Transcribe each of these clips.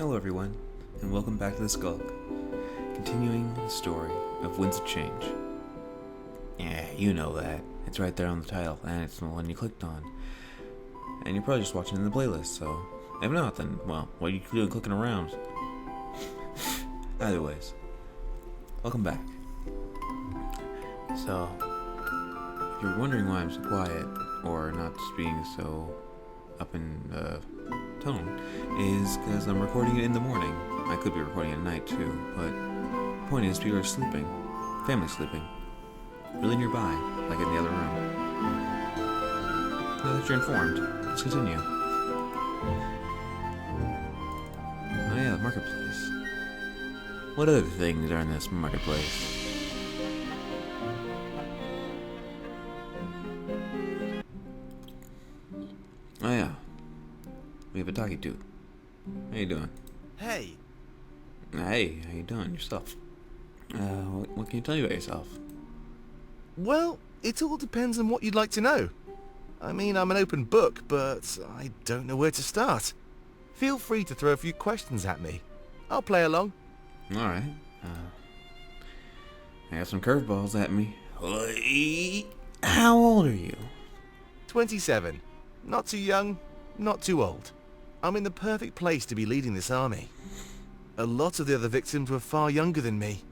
Hello everyone, and welcome back to The Skulk, continuing the story of Winds of Change. Yeah, you know that. It's right there on the title, and it's the one you clicked on. And you're probably just watching in the playlist, so if not, then, well, what are you doing clicking around? Either ways, welcome back. So, if you're wondering why I'm so quiet, or not just being so up in tone, is because I'm recording it in the morning. I could be recording at night too, but the point is people are sleeping. Family's sleeping. Really nearby, like in the other room. Now that you're informed, let's continue. Oh yeah, the marketplace. What other things are in this marketplace? Oh yeah, we have a talkie to. How you doing? Hey. Hey, how you doing yourself? What can you tell me about yourself? Well, it all depends on what you'd like to know. I mean, I'm an open book, but I don't know where to start. Feel free to throw a few questions at me. I'll play along. Alright, I have some curveballs at me. How old are you? 27. Not too young, not too old. I'm in the perfect place to be leading this army. A lot of the other victims were far younger than me.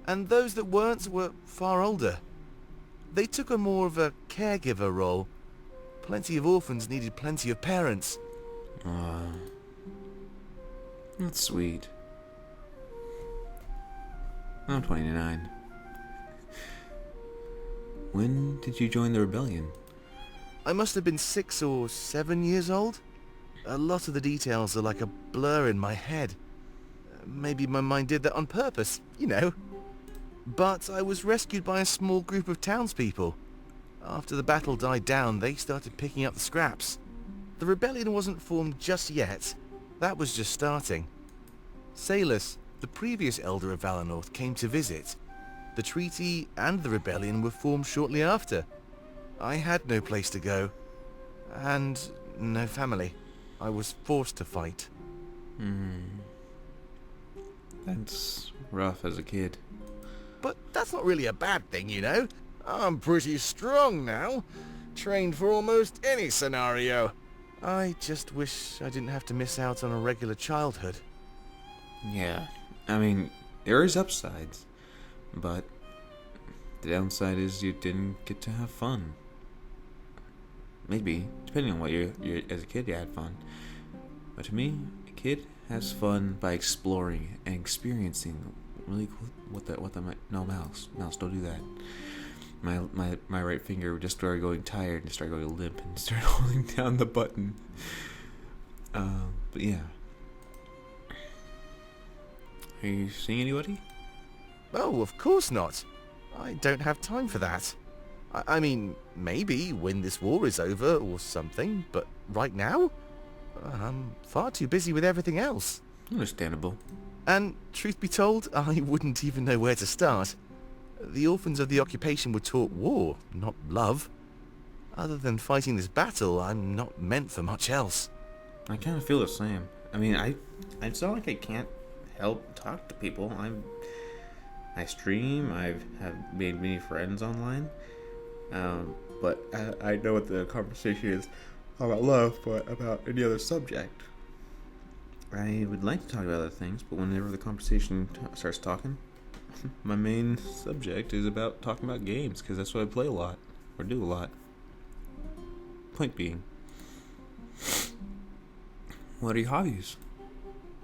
And those that weren't were far older. They took on more of a caregiver role. Plenty of orphans needed plenty of parents. That's sweet. I'm 29. When did you join the rebellion? I must have been 6 or 7 years old. A lot of the details are like a blur in my head. Maybe my mind did that on purpose, you know. But I was rescued by a small group of townspeople. After the battle died down, they started picking up the scraps. The rebellion wasn't formed just yet. That was just starting. Salus, the previous elder of Valinor, came to visit. The treaty and the rebellion were formed shortly after. I had no place to go, and no family. I was forced to fight. That's rough as a kid. But that's not really a bad thing, you know. I'm pretty strong now. Trained for almost any scenario. I just wish I didn't have to miss out on a regular childhood. Yeah, I mean, there is upsides, but the downside is you didn't get to have fun. Maybe, depending on what you as a kid you had fun. But to me, a kid has fun by exploring and experiencing really cool no, mouse, don't do that. My right finger just started going tired and started going limp and started holding down the button. But yeah. Are you seeing anybody? Oh, of course not. I don't have time for that. I mean, maybe when this war is over or something, but right now? I'm far too busy with everything else. Understandable. And, truth be told, I wouldn't even know where to start. The orphans of the occupation were taught war, not love. Other than fighting this battle, I'm not meant for much else. I kind of feel the same. I mean, it's not like I can't help talk to people. I stream, I've made many friends online. But I know what the conversation is about love, but about any other subject. I would like to talk about other things, but whenever the conversation starts talking, my main subject is about talking about games, because that's what I play a lot, or do a lot. Point being, what are your hobbies?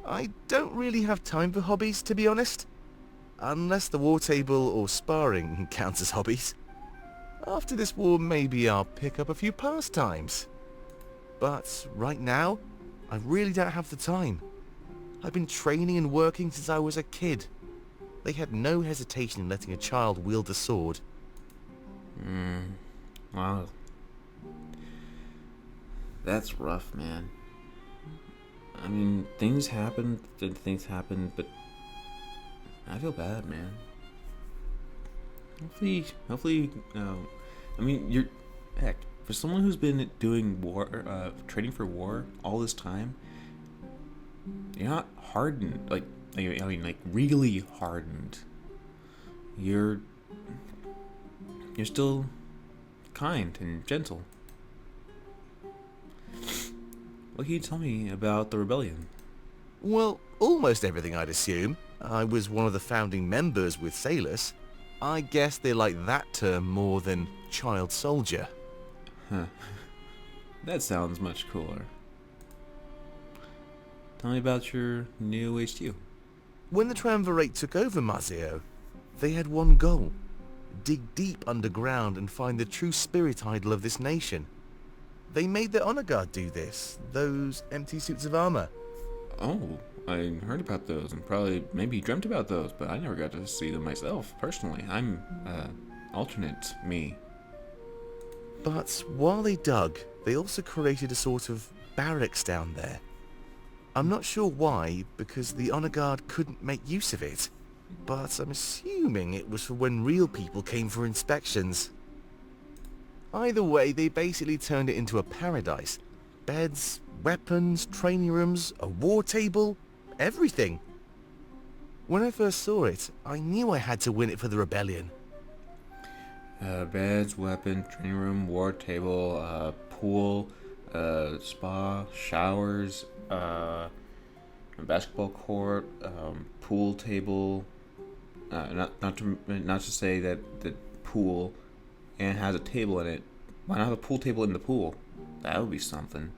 I don't really have time for hobbies, to be honest. Unless the war table or sparring counts as hobbies. After this war, maybe I'll pick up a few pastimes. But right now, I really don't have the time. I've been training and working since I was a kid. They had no hesitation in letting a child wield a sword. Wow. That's rough, man. I mean, things happen, but I feel bad, man. Hopefully, I mean, heck, for someone who's been doing war, training for war all this time, You're not hardened, like really hardened. You're still kind and gentle. What can you tell me about the rebellion? Well, almost everything I'd assume. I was one of the founding members with Salus. I guess they like that term more than child soldier. Huh. That sounds much cooler. Tell me about your new HQ. When the Triumvirate took over Mazio, they had one goal. Dig deep underground and find the true spirit idol of this nation. They made the honor guard do this, those empty suits of armor. Oh, I heard about those and probably maybe dreamt about those, but I never got to see them myself, personally. I'm, alternate me. But while they dug, they also created a sort of barracks down there. I'm not sure why, because the honor guard couldn't make use of it. But I'm assuming it was for when real people came for inspections. Either way, they basically turned it into a paradise. Beds, weapons, training rooms, a war table, everything. When I first saw it, I knew I had to win it for the rebellion. Beds, weapon, training room, war table, pool, spa, showers, a basketball court, pool table. Not to say that the pool and has a table in it. Why not have a pool table in the pool? That would be something.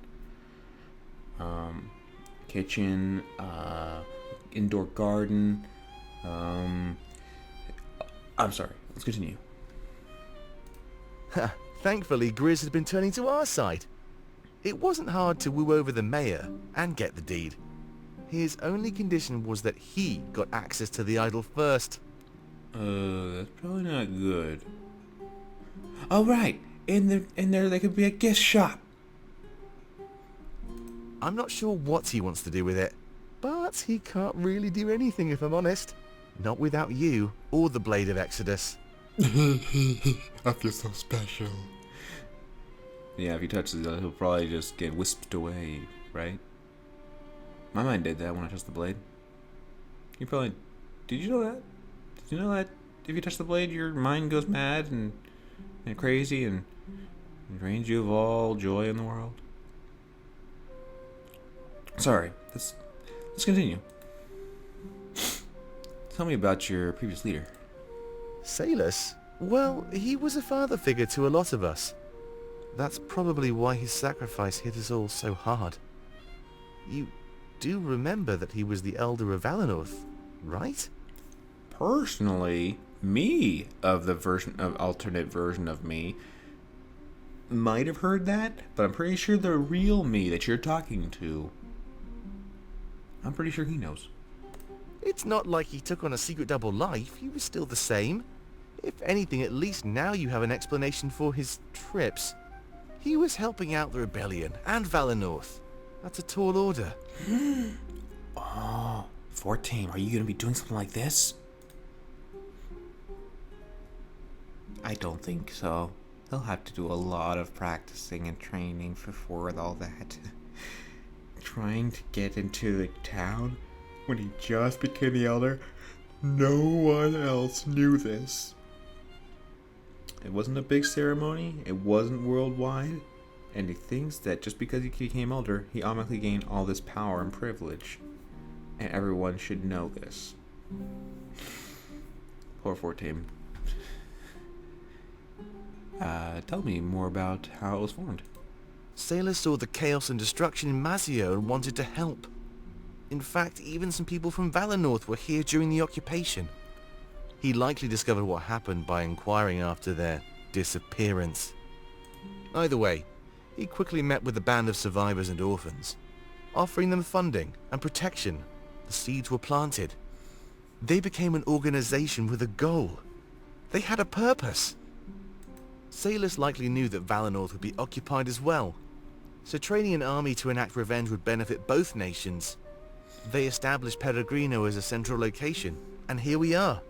Kitchen, indoor garden. I'm sorry. Let's continue. Thankfully, Grizz had been turning to our side. It wasn't hard to woo over the mayor and get the deed. His only condition was that he got access to the idol first. That's probably not good. Oh, right. In there could be a gift shop. I'm not sure what he wants to do with it, but he can't really do anything if I'm honest. Not without you or the Blade of Exodus. I feel so special. Yeah, if he touches it, he'll probably just get whisked away, right? My mind did that when I touched the blade. You probably... Did you know that? Did you know that if you touch the blade, your mind goes mad and crazy and drains you of all joy in the world? Sorry, let's continue. Tell me about your previous leader. Salus? Well, he was a father figure to a lot of us. That's probably why his sacrifice hit us all so hard. You do remember that he was the elder of Valinor, right? Personally, me of the alternate version of me might have heard that, but I'm pretty sure the real me that you're talking to, I'm pretty sure he knows. It's not like he took on a secret double life. He was still the same. If anything, at least now you have an explanation for his trips. He was helping out the rebellion and Valinor. That's a tall order. Oh, 14, are you going to be doing something like this? I don't think so. He'll have to do a lot of practicing and training before all that. Trying to get into the town when he just became the elder, no one else knew this. It wasn't a big ceremony, it wasn't worldwide, and he thinks that just because he became elder, he automatically gained all this power and privilege. And everyone should know this. Poor 14. Tell me more about how it was formed. Salus saw the chaos and destruction in Mazio and wanted to help. In fact, even some people from Valinor were here during the occupation. He likely discovered what happened by inquiring after their disappearance. Either way, he quickly met with a band of survivors and orphans. Offering them funding and protection, the seeds were planted. They became an organization with a goal. They had a purpose. Salus likely knew that Valinor would be occupied as well, so training an army to enact revenge would benefit both nations. They established Peregrino as a central location, and here we are.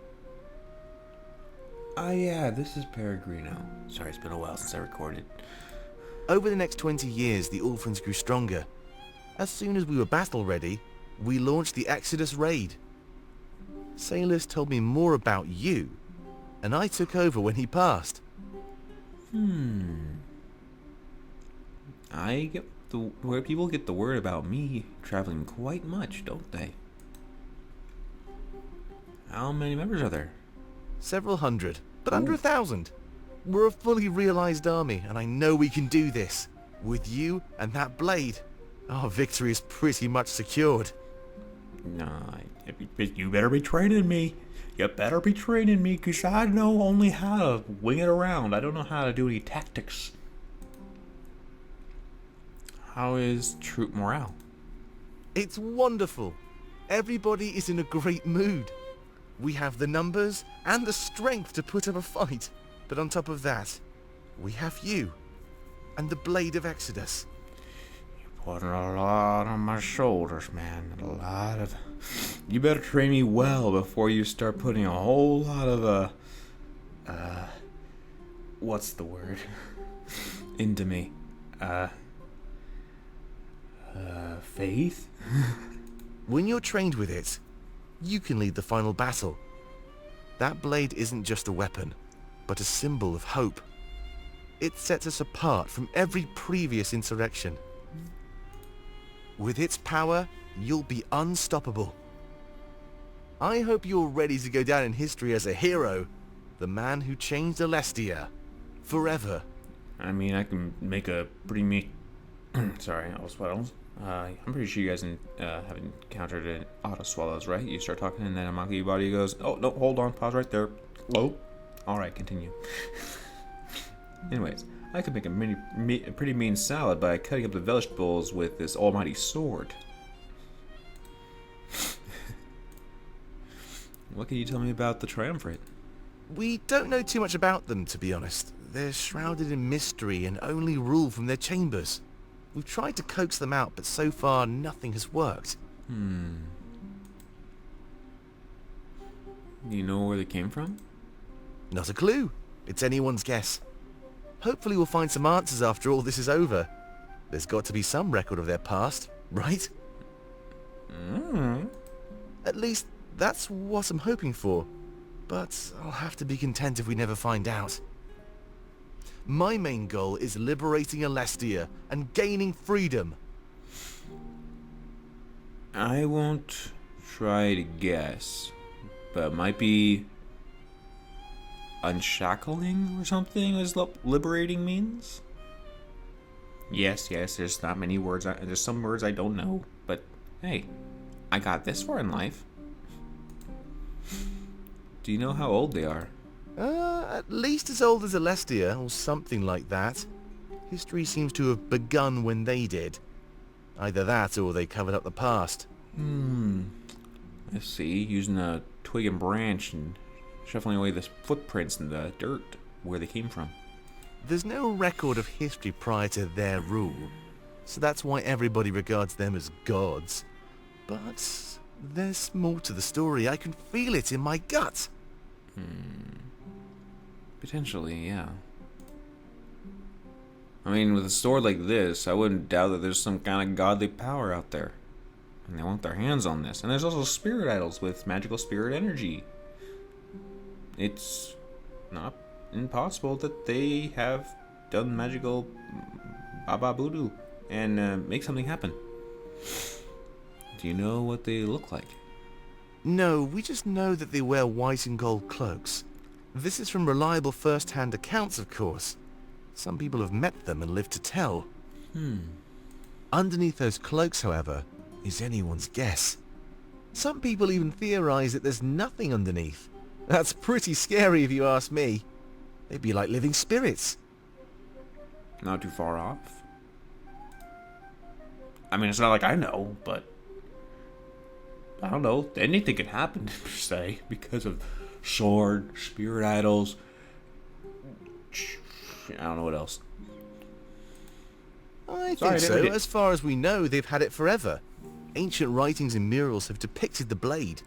Ah, yeah, this is Peregrino. Sorry, it's been a while since I recorded. Over the next 20 years, the orphans grew stronger. As soon as we were battle ready, we launched the Exodus raid. Sailors told me more about you, and I took over when he passed. I get where people get the word about me traveling quite much, don't they? How many members are there? Several hundred, but under 1,000. We're a fully realized army, and I know we can do this. With you and that blade, our victory is pretty much secured. Nah, you better be training me. You better be training me, because I know only how to wing it around. I don't know how to do any tactics. How is troop morale? It's wonderful. Everybody is in a great mood. We have the numbers and the strength to put up a fight. But on top of that, we have you and the Blade of Exodus. You're putting a lot on my shoulders, man. A lot of... You better train me well before you start putting a whole lot of, what's the word? Into me. Faith? When you're trained with it, you can lead the final battle. That blade isn't just a weapon, but a symbol of hope. It sets us apart from every previous insurrection. With its power, you'll be unstoppable. I hope you're ready to go down in history as a hero, the man who changed Alestia forever. I mean, I can make a pretty mean... Sorry, I was swells. I'm pretty sure you guys have encountered an auto swallows, right? You start talking and then a monkey body goes, oh, no, hold on, pause right there. Oh, alright, continue. Anyways, I could make a pretty mean salad by cutting up the vegetables with this almighty sword. What can you tell me about the Triumvirate? We don't know too much about them, to be honest. They're shrouded in mystery and only rule from their chambers. We've tried to coax them out, but so far nothing has worked. Do you know where they came from? Not a clue. It's anyone's guess. Hopefully we'll find some answers after all this is over. There's got to be some record of their past, right? At least that's what I'm hoping for. But I'll have to be content if we never find out. My main goal is liberating Alestia and gaining freedom. I won't try to guess, but it might be unshackling or something is liberating means? Yes, there's not many words, there's some words I don't know, but hey, I got this far in life. Do you know how old they are? At least as old as Alestia, or something like that. History seems to have begun when they did. Either that, or they covered up the past. Let's see, using a twig and branch and shuffling away the footprints in the dirt where they came from. There's no record of history prior to their rule, so that's why everybody regards them as gods. But there's more to the story. I can feel it in my gut. Potentially, yeah. I mean, with a sword like this, I wouldn't doubt that there's some kind of godly power out there. And they want their hands on this. And there's also spirit idols with magical spirit energy. It's not impossible that they have done magical baba voodoo and make something happen. Do you know what they look like? No, we just know that they wear white and gold cloaks. This is from reliable first-hand accounts, of course. Some people have met them and lived to tell. Underneath those cloaks, however, is anyone's guess. Some people even theorize that there's nothing underneath. That's pretty scary if you ask me. They'd be like living spirits. Not too far off. I mean, it's not like I know, but I don't know. Anything can happen, per se, because of sword, spirit idols. I don't know what else. I think so. As far as we know, they've had it forever. Ancient writings and murals have depicted the blade.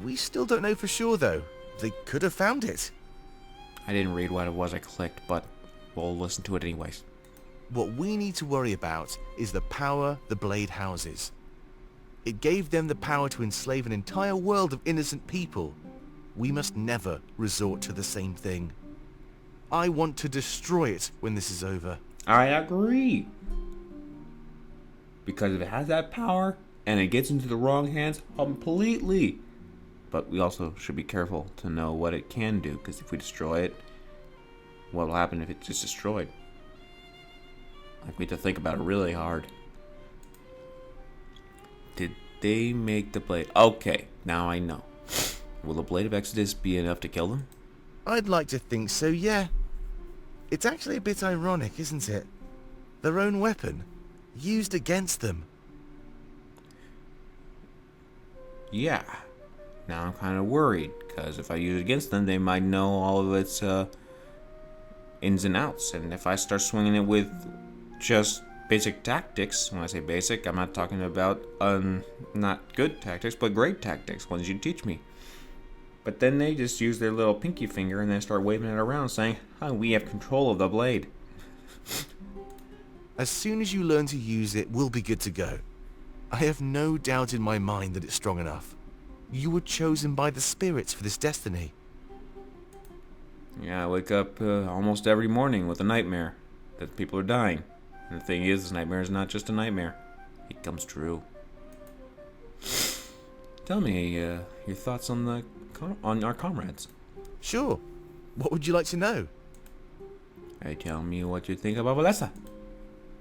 We still don't know for sure, though. They could have found it. I didn't read what it was I clicked, but we'll listen to it anyways. What we need to worry about is the power the blade houses. It gave them the power to enslave an entire world of innocent people. We must never resort to the same thing. I want to destroy it when this is over. I agree. Because if it has that power and it gets into the wrong hands, completely. But we also should be careful to know what it can do, because if we destroy it, what will happen if it's just destroyed? Like, we have to think about it really hard. Did they make the blade? Okay, now I know. Will the Blade of Exodus be enough to kill them? I'd like to think so, yeah. It's actually a bit ironic, isn't it? Their own weapon, used against them. Yeah. Now I'm kind of worried, because if I use it against them, they might know all of its ins and outs. And if I start swinging it with just basic tactics, when I say basic, I'm not talking about not good tactics, but great tactics, ones you teach me. But then they just use their little pinky finger and then start waving it around saying, oh, we have control of the blade. As soon as you learn to use it, we'll be good to go. I have no doubt in my mind that it's strong enough. You were chosen by the spirits for this destiny. Yeah, I wake up almost every morning with a nightmare that people are dying. And the thing is, this nightmare is not just a nightmare. It comes true. Tell me your thoughts on our comrades. Sure. What would you like to know? Hey, tell me what you think about Valessa.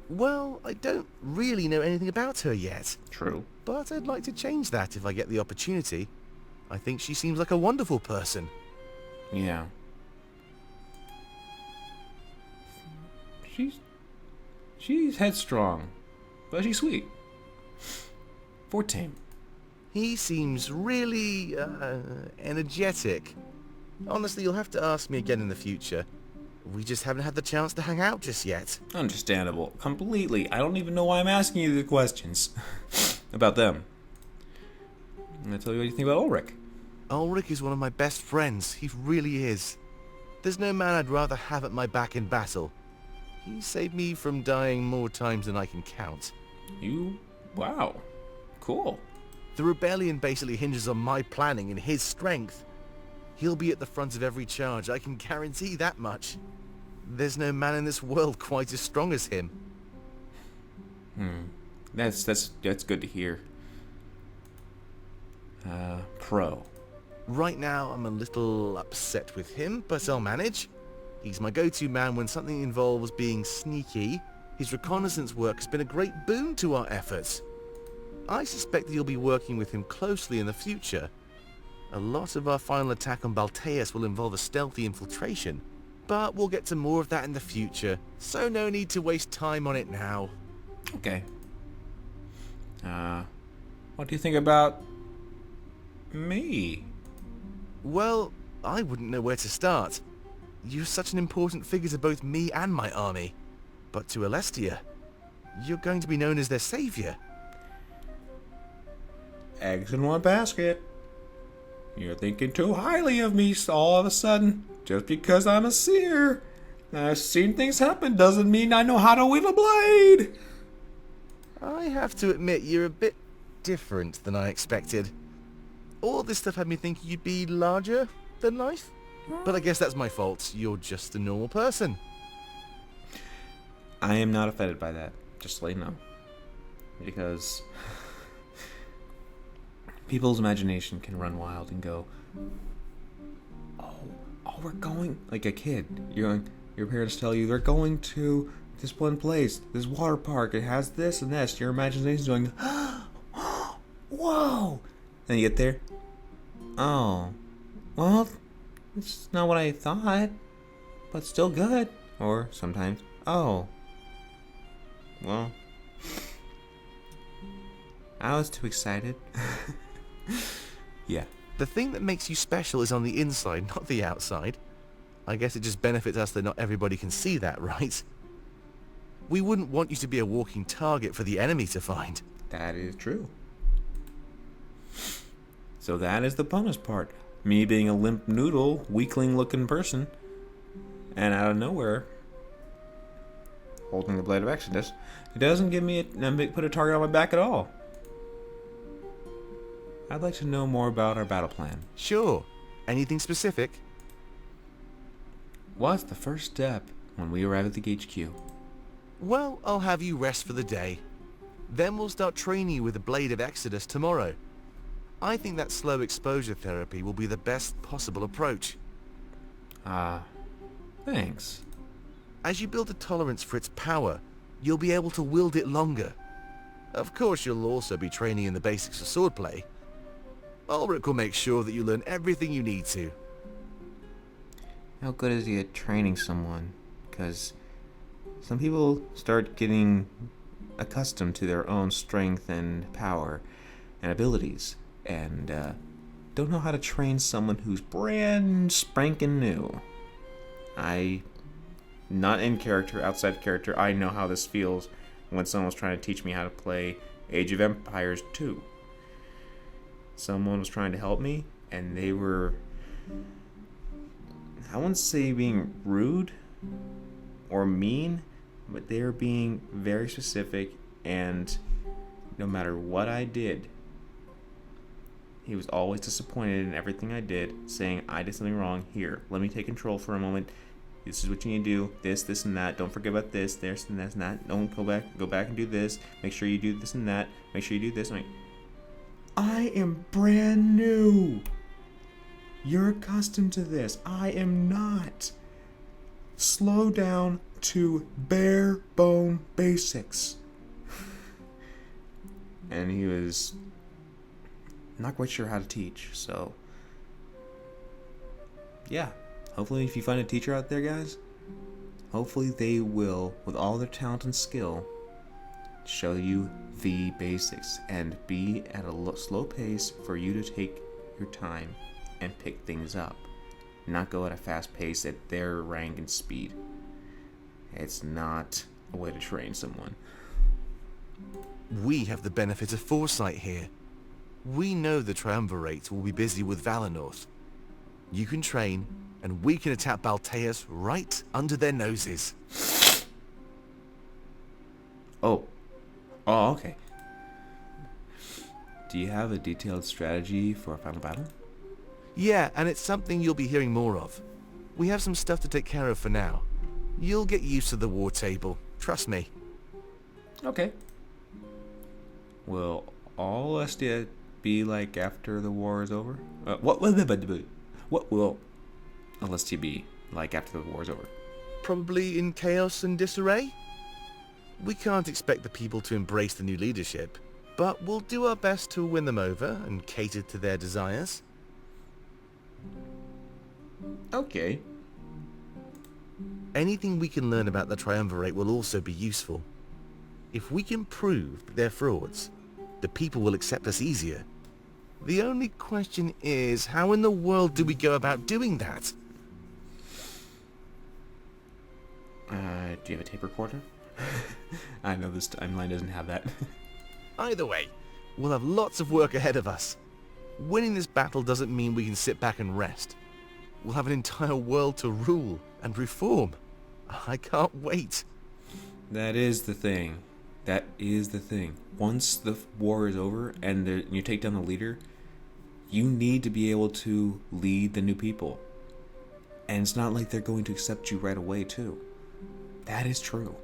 Well, I don't really know anything about her yet. True. But I'd like to change that if I get the opportunity. I think she seems like a wonderful person. Yeah. She's headstrong, but she's sweet. Fortame. He seems really, energetic. Honestly, you'll have to ask me again in the future. We just haven't had the chance to hang out just yet. Understandable. Completely. I don't even know why I'm asking you the questions about them. I'm going to tell you what you think about Ulrich. Ulrich is one of my best friends. He really is. There's no man I'd rather have at my back in battle. He saved me from dying more times than I can count. Wow. Cool. The rebellion basically hinges on my planning and his strength. He'll be at the front of every charge, I can guarantee that much. There's no man in this world quite as strong as him. That's good to hear. Pro. Right now, I'm a little upset with him, but I'll manage. He's my go-to man when something involves being sneaky. His reconnaissance work has been a great boon to our efforts. I suspect that you'll be working with him closely in the future. A lot of our final attack on Balteus will involve a stealthy infiltration, but we'll get to more of that in the future, so no need to waste time on it now. Okay. What do you think about me? Well, I wouldn't know where to start. You're such an important figure to both me and my army. But to Alestia, you're going to be known as their savior. Eggs in one basket. You're thinking too highly of me all of a sudden. Just because I'm a seer. I've seen things happen doesn't mean I know how to wield a blade. I have to admit you're a bit different than I expected. All this stuff had me thinking you'd be larger than life. But I guess that's my fault. You're just a normal person. I am not offended by that. Just to let you know. Because people's imagination can run wild and go, oh, we're going, like a kid. Your parents tell you they're going to this one place, this water park. It has this and this. Your imagination's going, whoa. And you get there. Oh, well, it's not what I thought, but still good. Or sometimes, oh, well, I was too excited. Yeah. The thing that makes you special is on the inside, not the outside. I guess it just benefits us that not everybody can see that, right? We wouldn't want you to be a walking target for the enemy to find. That is true. So that is the bonus part. Me being a limp noodle, weakling-looking person, and out of nowhere, holding the Blade of Exodus, it doesn't give me put a target on my back at all. I'd like to know more about our battle plan. Sure. Anything specific? What's the first step when we arrive at the HQ? Well, I'll have you rest for the day. Then we'll start training you with the Blade of Exodus tomorrow. I think that slow exposure therapy will be the best possible approach. Thanks. As you build a tolerance for its power, you'll be able to wield it longer. Of course, you'll also be training in the basics of swordplay. Ulrich will make sure that you learn everything you need to. How good is he at training someone? Because some people start getting accustomed to their own strength and power and abilities, and don't know how to train someone who's brand spanking new. Not in character, outside character, I know how this feels when someone's trying to teach me how to play Age of Empires 2. Someone was trying to help me, and they were, I wouldn't say being rude or mean, but they were being very specific, and no matter what I did, he was always disappointed in everything I did, saying, I did something wrong. Here, let me take control for a moment. This is what you need to do. This, and that. Don't forget about this, and that. Don't go back and do this. Make sure you do this and that. Make sure you do this. I am brand new. You're accustomed to this. I am not. Slow down to bare bone basics. And he was not quite sure how to teach, so yeah. Hopefully, if you find a teacher out there, guys, hopefully they will, with all their talent and skill, show you the basics and be at a slow pace for you to take your time and pick things up. Not go at a fast pace at their rank and speed. It's not a way to train someone. We have the benefit of foresight here. We know the Triumvirate will be busy with Valinor. You can train, and we can attack Balteus right under their noses. Oh, okay. Do you have a detailed strategy for a final battle? Yeah, and it's something you'll be hearing more of. We have some stuff to take care of for now. You'll get used to the war table, trust me. Okay. Will all Estia be like after the war is over? What will Alestia be like after the war is over? Probably in chaos and disarray? We can't expect the people to embrace the new leadership, but we'll do our best to win them over and cater to their desires. Okay. Anything we can learn about the Triumvirate will also be useful. If we can prove that they're frauds, the people will accept us easier. The only question is, how in the world do we go about doing that? Do you have a tape recorder? I know this timeline doesn't have that. Either way, we'll have lots of work ahead of us. Winning this battle doesn't mean we can sit back and rest. We'll have an entire world to rule and reform. I can't wait. That is the thing. Once the war is over and you take down the leader, you need to be able to lead the new people. And it's not like they're going to accept you right away, too. That is true.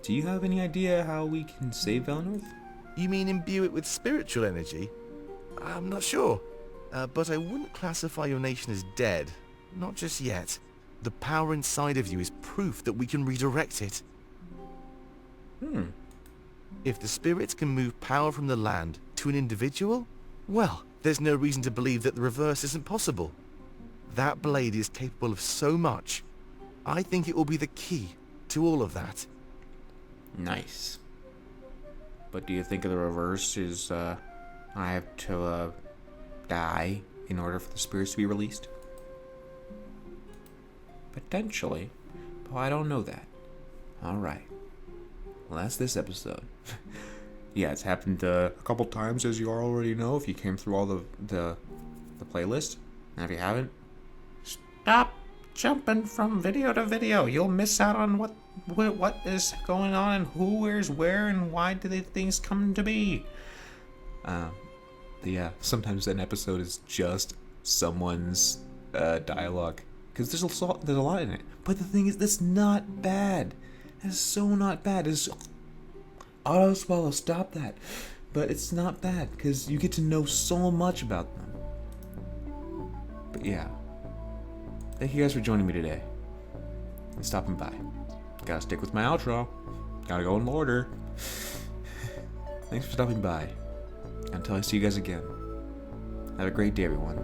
Do you have any idea how we can save Valinor? You mean imbue it with spiritual energy? I'm not sure. But I wouldn't classify your nation as dead. Not just yet. The power inside of you is proof that we can redirect it. If the spirits can move power from the land to an individual, well, there's no reason to believe that the reverse isn't possible. That blade is capable of so much. I think it will be the key to all of that. Nice. But do you think the reverse is, I have to, die in order for the spirits to be released? Potentially. But I don't know that. Alright. Well, that's this episode. Yeah, it's happened a couple times, as you already know, if you came through all the playlist. And if you haven't, stop jumping from video to video. You'll miss out on what is going on and who, where's where, and why do things come to be. Yeah, sometimes an episode is just someone's dialogue, because there's a lot in it. But the thing is, that's not bad. It's so not bad. It's auto swallow. Stop that. But it's not bad because you get to know so much about them. But yeah, thank you guys for joining me today and stopping by. Gotta stick with my outro. Gotta go in order. Thanks for stopping by. Until I see you guys again. Have a great day, everyone.